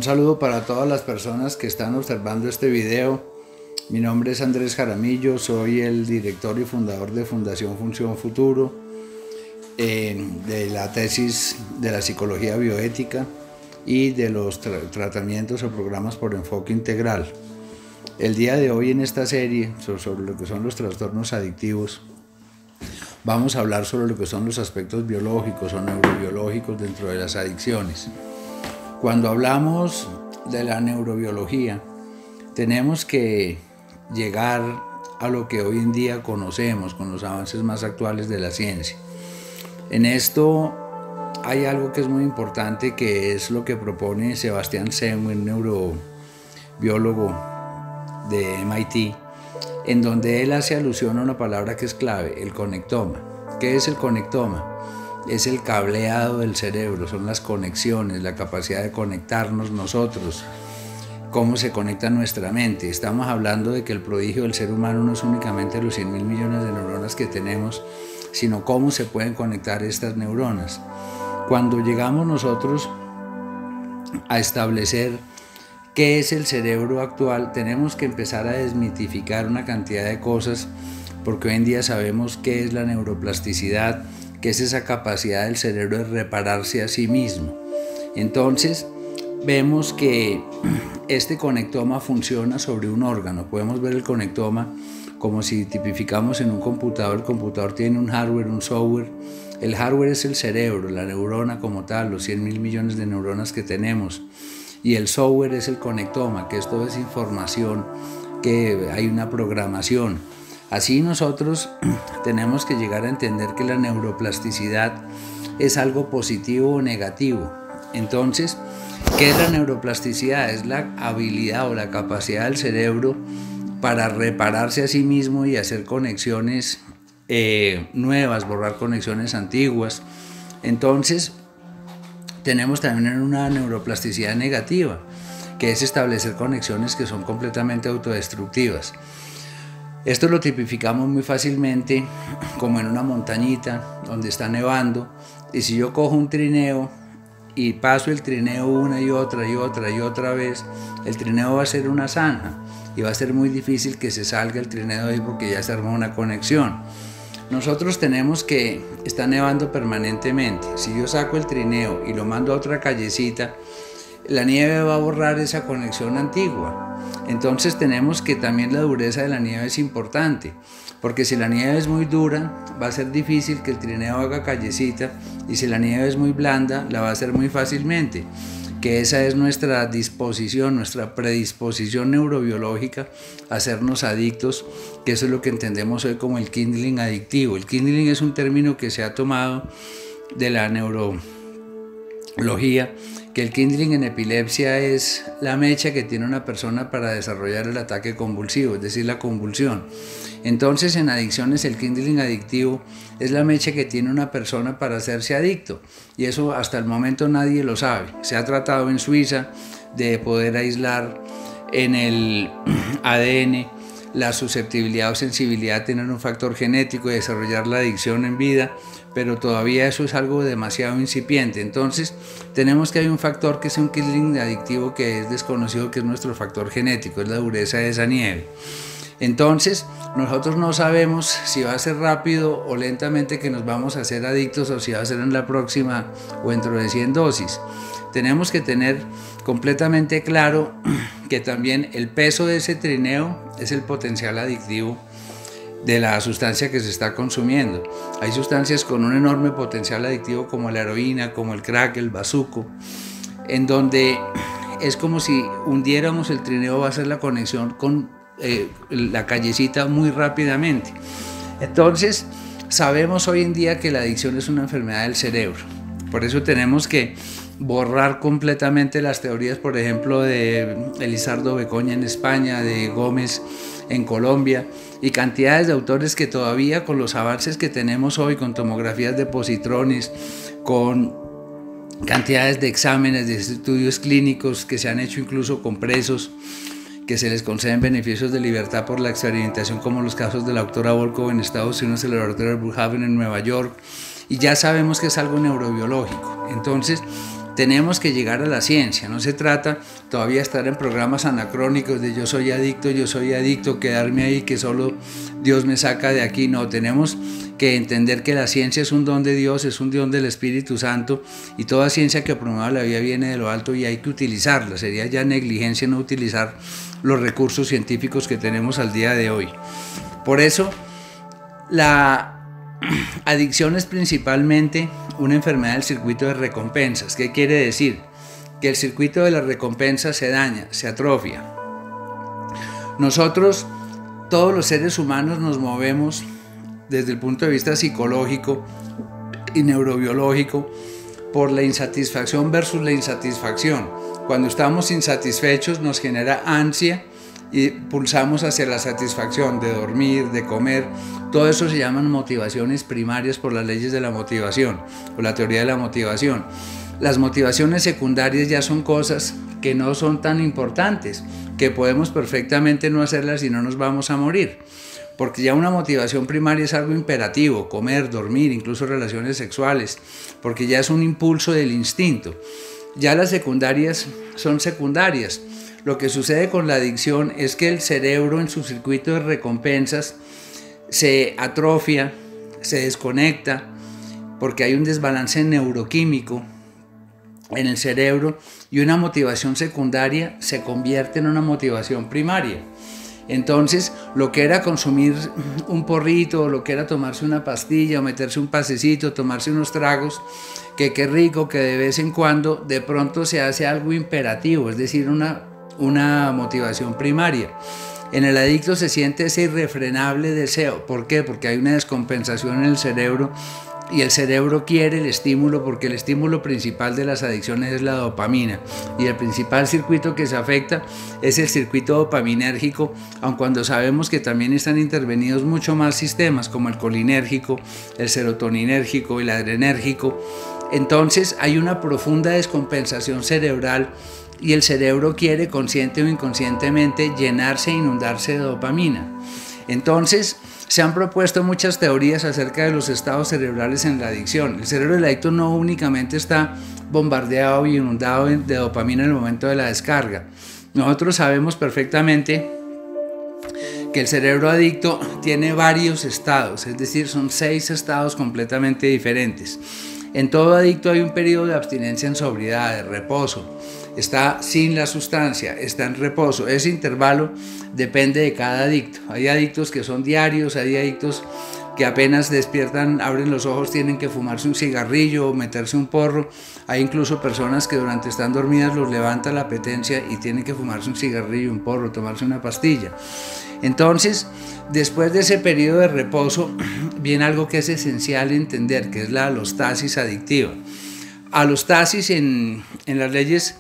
Un saludo para todas las personas que están observando este video. Mi nombre es Andrés Jaramillo, soy el director y fundador de Fundación Función Futuro, de la tesis de la psicología bioética y de los tratamientos o programas por enfoque integral. El día de hoy en esta serie sobre lo que son los trastornos adictivos, vamos a hablar sobre lo que son los aspectos biológicos o neurobiológicos dentro de las adicciones. Cuando hablamos de la neurobiología, tenemos que llegar a lo que hoy en día conocemos con los avances más actuales de la ciencia. En esto hay algo que es muy importante, que es lo que propone Sebastian Sen, un neurobiólogo de MIT, en donde él hace alusión a una palabra que es clave, el conectoma. ¿Qué es el conectoma? Es el cableado del cerebro, son las conexiones, la capacidad de conectarnos nosotros, cómo se conecta nuestra mente. Estamos hablando de que el prodigio del ser humano no es únicamente los 100.000 millones de neuronas que tenemos, sino cómo se pueden conectar estas neuronas. Cuando llegamos nosotros a establecer qué es el cerebro actual, tenemos que empezar a desmitificar una cantidad de cosas, porque hoy en día sabemos qué es la neuroplasticidad, que es esa capacidad del cerebro de repararse a sí mismo. Entonces, vemos que este conectoma funciona sobre un órgano. Podemos ver el conectoma como si tipificamos en un computador. El computador tiene un hardware, un software. El hardware es el cerebro, la neurona como tal, los 100.000 millones de neuronas que tenemos. Y el software es el conectoma, que esto es información, que hay una programación. Así nosotros tenemos que llegar a entender que la neuroplasticidad es algo positivo o negativo. Entonces, ¿qué es la neuroplasticidad? Es la habilidad o la capacidad del cerebro para repararse a sí mismo y hacer conexiones nuevas, borrar conexiones antiguas. Entonces, tenemos también una neuroplasticidad negativa, que es establecer conexiones que son completamente autodestructivas. Esto lo tipificamos muy fácilmente como en una montañita donde está nevando, y si yo cojo un trineo y paso el trineo una y otra vez, el trineo va a ser una zanja y va a ser muy difícil que se salga el trineo ahí porque ya se armó una conexión. Nosotros tenemos que está nevando permanentemente. Si yo saco el trineo y lo mando a otra callecita, la nieve va a borrar esa conexión antigua. Entonces tenemos que también la dureza de la nieve es importante, porque si la nieve es muy dura, va a ser difícil que el trineo haga callecita, y si la nieve es muy blanda, la va a hacer muy fácilmente. Que esa es nuestra disposición, nuestra predisposición neurobiológica a hacernos adictos, que eso es lo que entendemos hoy como el kindling adictivo. El kindling es un término que se ha tomado de la neurología, que el kindling en epilepsia es la mecha que tiene una persona para desarrollar el ataque convulsivo, es decir, la convulsión. Entonces, en adicciones, el kindling adictivo es la mecha que tiene una persona para hacerse adicto, y eso hasta el momento nadie lo sabe. Se ha tratado en Suiza de poder aislar en el ADN la susceptibilidad o sensibilidad a tener un factor genético y desarrollar la adicción en vida, pero todavía eso es algo demasiado incipiente. Entonces tenemos que hay un factor que es un kindling adictivo que es desconocido, que es nuestro factor genético, es la dureza de esa nieve. Entonces nosotros no sabemos si va a ser rápido o lentamente que nos vamos a hacer adictos, o si va a ser en la próxima o dentro de 100 dosis. Tenemos que tener completamente claro que también el peso de ese trineo es el potencial adictivo de la sustancia que se está consumiendo. Hay sustancias con un enorme potencial adictivo como la heroína, como el crack, el bazuco, en donde es como si hundiéramos el trineo, va a hacer la conexión con la callecita muy rápidamente. Entonces sabemos hoy en día que la adicción es una enfermedad del cerebro. Por eso tenemos que borrar completamente las teorías, por ejemplo, de Elizardo Becoña en España, de Gómez en Colombia, y cantidades de autores que todavía, con los avances que tenemos hoy, con tomografías de positrones, con cantidades de exámenes, de estudios clínicos que se han hecho incluso con presos, que se les conceden beneficios de libertad por la experimentación, como los casos de la doctora Volkov en Estados Unidos, el laboratorio de Brookhaven en Nueva York, y ya sabemos que es algo neurobiológico. Entonces, tenemos que llegar a la ciencia. No se trata todavía de estar en programas anacrónicos de yo soy adicto, quedarme ahí, que solo Dios me saca de aquí. No, tenemos que entender que la ciencia es un don de Dios, es un don del Espíritu Santo, y toda ciencia que promueva la vida viene de lo alto y hay que utilizarla. Sería ya negligencia no utilizar los recursos científicos que tenemos al día de hoy. Por eso, la adicción es principalmente una enfermedad del circuito de recompensas. ¿Qué quiere decir? Que el circuito de las recompensas se daña, se atrofia. Nosotros, todos los seres humanos, nos movemos desde el punto de vista psicológico y neurobiológico por la insatisfacción versus la insatisfacción. Cuando estamos insatisfechos nos genera ansia y pulsamos hacia la satisfacción de dormir, de comer. Todo eso se llaman motivaciones primarias por las leyes de la motivación o la teoría de la motivación. Las motivaciones secundarias ya son cosas que no son tan importantes, que podemos perfectamente no hacerlas y no nos vamos a morir. Porque ya una motivación primaria es algo imperativo: comer, dormir, incluso relaciones sexuales, porque ya es un impulso del instinto. Ya las secundarias son secundarias. Lo que sucede con la adicción es que el cerebro, en su circuito de recompensas, se atrofia, se desconecta, porque hay un desbalance neuroquímico en el cerebro, y una motivación secundaria se convierte en una motivación primaria. Entonces, lo que era consumir un porrito, o lo que era tomarse una pastilla, o meterse un pasecito, tomarse unos tragos, que qué rico, que de vez en cuando, de pronto se hace algo imperativo, es decir, una motivación primaria. En el adicto se siente ese irrefrenable deseo. ¿Por qué? Porque hay una descompensación en el cerebro, y el cerebro quiere el estímulo, porque el estímulo principal de las adicciones es la dopamina, y el principal circuito que se afecta es el circuito dopaminérgico, aun cuando sabemos que también están intervenidos mucho más sistemas como el colinérgico, el serotoninérgico, el adrenérgico. Entonces hay una profunda descompensación cerebral, y el cerebro quiere, consciente o inconscientemente, llenarse e inundarse de dopamina. Entonces se han propuesto muchas teorías acerca de los estados cerebrales en la adicción. El cerebro del adicto no únicamente está bombardeado y inundado de dopamina en el momento de la descarga. Nosotros sabemos perfectamente que el cerebro adicto tiene varios estados, es decir, son 6 estados completamente diferentes. En todo adicto hay un periodo de abstinencia en sobriedad, de reposo. Está sin la sustancia, está en reposo. Ese intervalo depende de cada adicto. Hay adictos que son diarios, hay adictos que apenas despiertan, abren los ojos, tienen que fumarse un cigarrillo o meterse un porro. Hay incluso personas que durante están dormidas los levanta la apetencia y tienen que fumarse un cigarrillo, un porro, tomarse una pastilla. Entonces, después de ese periodo de reposo, viene algo que es esencial entender, que es la alostasis adictiva. Alostasis en las leyes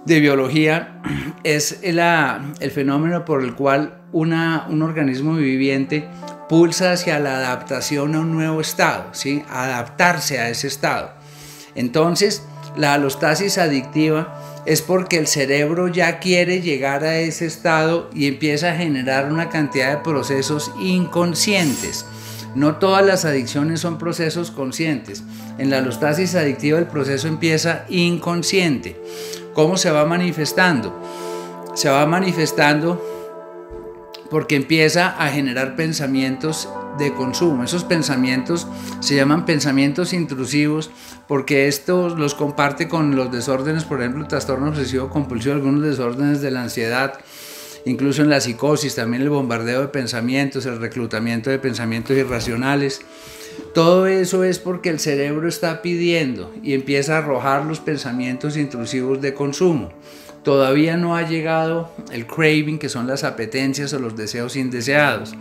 de biología es el fenómeno por el cual un organismo viviente pulsa hacia la adaptación a un nuevo estado, ¿sí? Adaptarse a ese estado. Entonces, la alostasis adictiva es porque el cerebro ya quiere llegar a ese estado y empieza a generar una cantidad de procesos inconscientes. No todas las adicciones son procesos conscientes. En la alostasis adictiva el proceso empieza inconsciente. ¿Cómo se va manifestando? Se va manifestando porque empieza a generar pensamientos de consumo. Esos pensamientos se llaman pensamientos intrusivos porque estos los comparte con los desórdenes, por ejemplo, el trastorno obsesivo compulsivo, algunos desórdenes de la ansiedad, incluso en la psicosis, también el bombardeo de pensamientos, el reclutamiento de pensamientos irracionales. Todo eso es porque el cerebro está pidiendo y empieza a arrojar los pensamientos intrusivos de consumo. Todavía no ha llegado el craving, que son las apetencias o los deseos indeseados.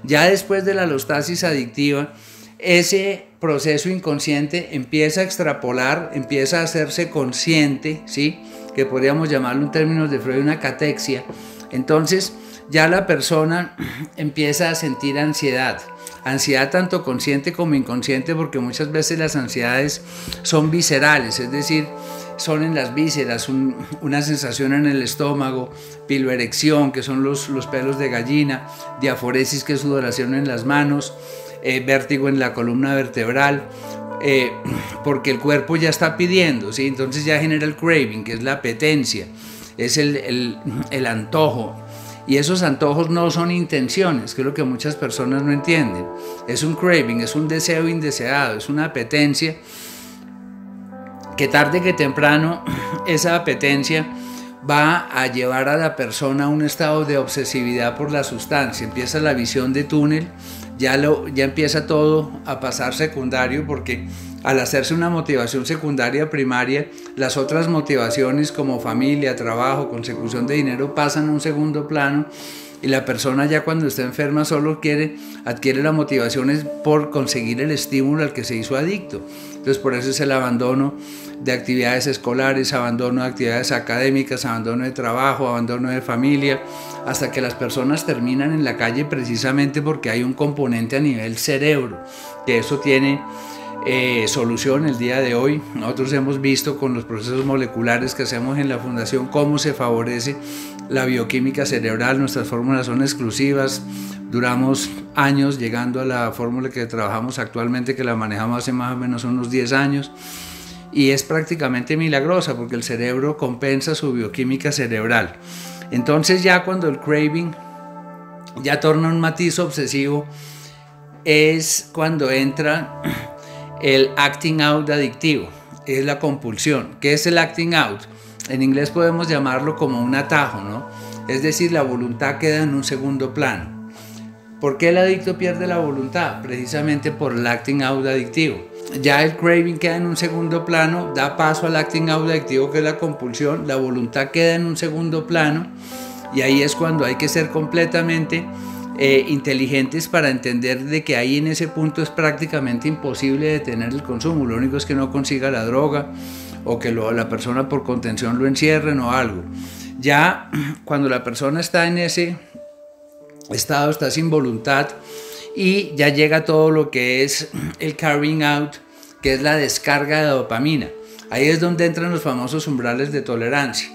Ya después de la alostasis adictiva, ese proceso inconsciente empieza a extrapolar, empieza a hacerse consciente, ¿sí? Que podríamos llamarlo en términos de Freud una catexia. Entonces ya la persona empieza a sentir ansiedad tanto consciente como inconsciente, porque muchas veces las ansiedades son viscerales, es decir, son en las vísceras, una sensación en el estómago, piloerección, que son los pelos de gallina, diaforesis, que es sudoración en las manos, vértigo en la columna vertebral, porque el cuerpo ya está pidiendo, ¿sí? Entonces ya genera el craving, que es la apetencia, es el antojo. Y esos antojos no son intenciones, que es lo que muchas personas no entienden. Es un craving, es un deseo indeseado, es una apetencia que tarde que temprano esa apetencia va a llevar a la persona a un estado de obsesividad por la sustancia. Empieza la visión de túnel, ya empieza todo a pasar secundario, porque al hacerse una motivación secundaria primaria, las otras motivaciones como familia, trabajo, consecución de dinero pasan a un segundo plano, y la persona ya cuando está enferma solo adquiere la motivación por conseguir el estímulo al que se hizo adicto. Entonces por eso es el abandono de actividades escolares, abandono de actividades académicas, abandono de trabajo, abandono de familia, hasta que las personas terminan en la calle, precisamente porque hay un componente a nivel cerebro, que eso tiene solución el día de hoy. Nosotros hemos visto con los procesos moleculares que hacemos en la fundación cómo se favorece la bioquímica cerebral. Nuestras fórmulas son exclusivas, duramos años llegando a la fórmula que trabajamos actualmente, que la manejamos hace más o menos unos 10 años, y es prácticamente milagrosa porque el cerebro compensa su bioquímica cerebral. Entonces ya cuando el craving ya torna un matiz obsesivo, es cuando entra el acting out adictivo, es la compulsión. ¿Qué es el acting out? En inglés podemos llamarlo como un atajo, ¿no? Es decir, la voluntad queda en un segundo plano. ¿Por qué el adicto pierde la voluntad? Precisamente por el acting out adictivo. Ya el craving queda en un segundo plano, da paso al acting out adictivo, que es la compulsión, la voluntad queda en un segundo plano, y ahí es cuando hay que ser completamente inteligentes para entender de que ahí en ese punto es prácticamente imposible detener el consumo. Lo único es que no consiga la droga, o que la persona por contención lo encierren o algo. Ya cuando la persona está en ese estado, está sin voluntad, y ya llega todo lo que es el carrying out, que es la descarga de dopamina. Ahí es donde entran los famosos umbrales de tolerancia.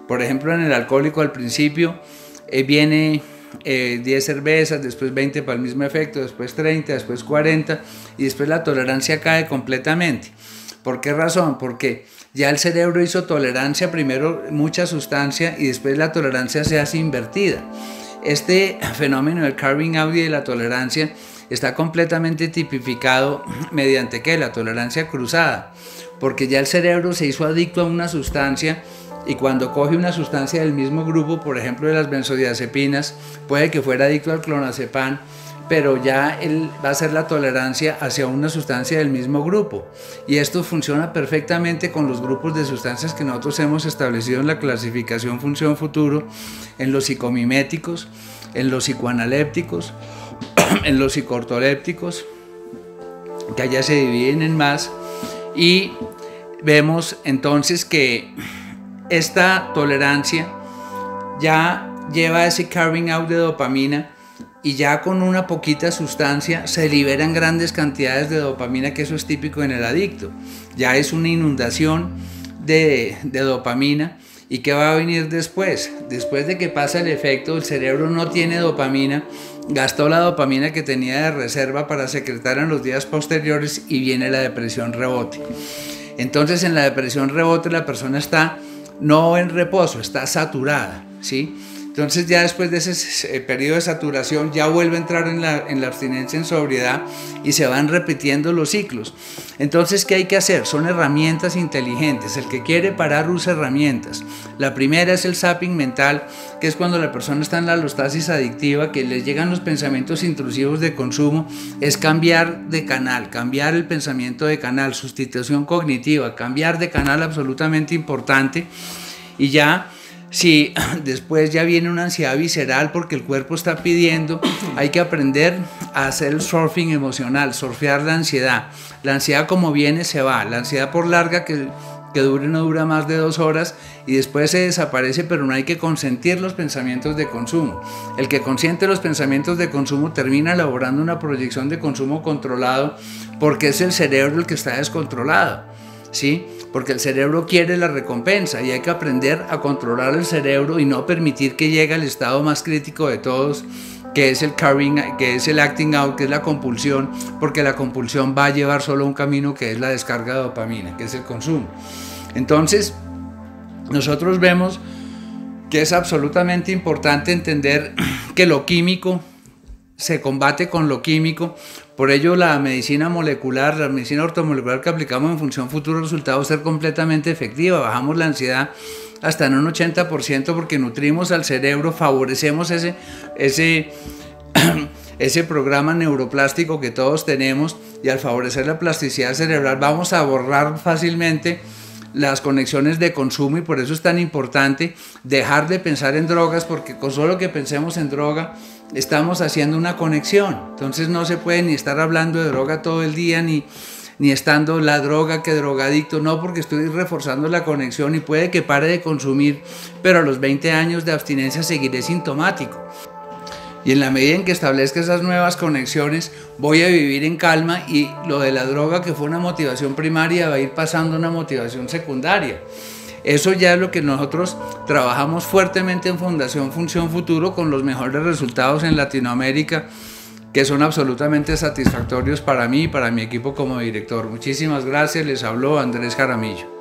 Por ejemplo, en el alcohólico al principio viene 10 cervezas, después 20 para el mismo efecto, después 30, después 40, y después la tolerancia cae completamente. ¿Por qué razón? Porque ya el cerebro hizo tolerancia, primero mucha sustancia, y después la tolerancia se hace invertida. Este fenómeno del carving out y de la tolerancia está completamente tipificado mediante ¿qué? La tolerancia cruzada, porque ya el cerebro se hizo adicto a una sustancia, y cuando coge una sustancia del mismo grupo, por ejemplo de las benzodiazepinas, puede que fuera adicto al clonazepam, pero ya él va a hacer la tolerancia hacia una sustancia del mismo grupo. Y esto funciona perfectamente con los grupos de sustancias que nosotros hemos establecido en la clasificación función-futuro, en los psicomiméticos, en los psicoanalépticos, en los psicoortolépticos, que allá se dividen en más, y vemos entonces que esta tolerancia ya lleva ese carrying out de dopamina, y ya con una poquita sustancia se liberan grandes cantidades de dopamina, que eso es típico en el adicto. Ya es una inundación de dopamina. ¿Y qué va a venir después? Después de que pasa el efecto, el cerebro no tiene dopamina, gastó la dopamina que tenía de reserva para secretar en los días posteriores, y viene la depresión rebote. Entonces en la depresión rebote la persona está no en reposo, está saturada, ¿sí? Entonces ya después de ese periodo de saturación ya vuelve a entrar en la abstinencia en sobriedad, y se van repitiendo los ciclos. Entonces, ¿qué hay que hacer? Son herramientas inteligentes. El que quiere parar usa herramientas. La primera es el zapping mental, que es cuando la persona está en la alostasis adictiva, que le llegan los pensamientos intrusivos de consumo, es cambiar de canal, cambiar el pensamiento de canal, sustitución cognitiva, cambiar de canal absolutamente importante. Y ya, si después ya viene una ansiedad visceral porque el cuerpo está pidiendo, hay que aprender a hacer el surfing emocional, surfear la ansiedad. La ansiedad como viene se va, la ansiedad por larga que dure no dura más de 2 horas, y después se desaparece, pero no hay que consentir los pensamientos de consumo. El que consiente los pensamientos de consumo termina elaborando una proyección de consumo controlado, porque es el cerebro el que está descontrolado, ¿sí? Porque el cerebro quiere la recompensa, y hay que aprender a controlar el cerebro y no permitir que llegue al estado más crítico de todos, que es el carrying, que es el acting out, que es la compulsión, porque la compulsión va a llevar solo un camino, que es la descarga de dopamina, que es el consumo. Entonces, nosotros vemos que es absolutamente importante entender que lo químico se combate con lo químico. Por ello la medicina molecular, la medicina ortomolecular que aplicamos en Función Futuro, resultado ser completamente efectiva. Bajamos la ansiedad hasta en un 80% porque nutrimos al cerebro, favorecemos ese programa neuroplástico que todos tenemos, y al favorecer la plasticidad cerebral vamos a borrar fácilmente las conexiones de consumo, y por eso es tan importante dejar de pensar en drogas, porque con solo que pensemos en droga estamos haciendo una conexión. Entonces no se puede ni estar hablando de droga todo el día, ni estando la droga que drogadicto, no, porque estoy reforzando la conexión y puede que pare de consumir, pero a los 20 años de abstinencia seguiré sintomático. Y en la medida en que establezca esas nuevas conexiones, voy a vivir en calma, y lo de la droga, que fue una motivación primaria, va a ir pasando a una motivación secundaria. Eso ya es lo que nosotros trabajamos fuertemente en Fundación Función Futuro, con los mejores resultados en Latinoamérica, que son absolutamente satisfactorios para mí y para mi equipo como director. Muchísimas gracias, les habló Andrés Jaramillo.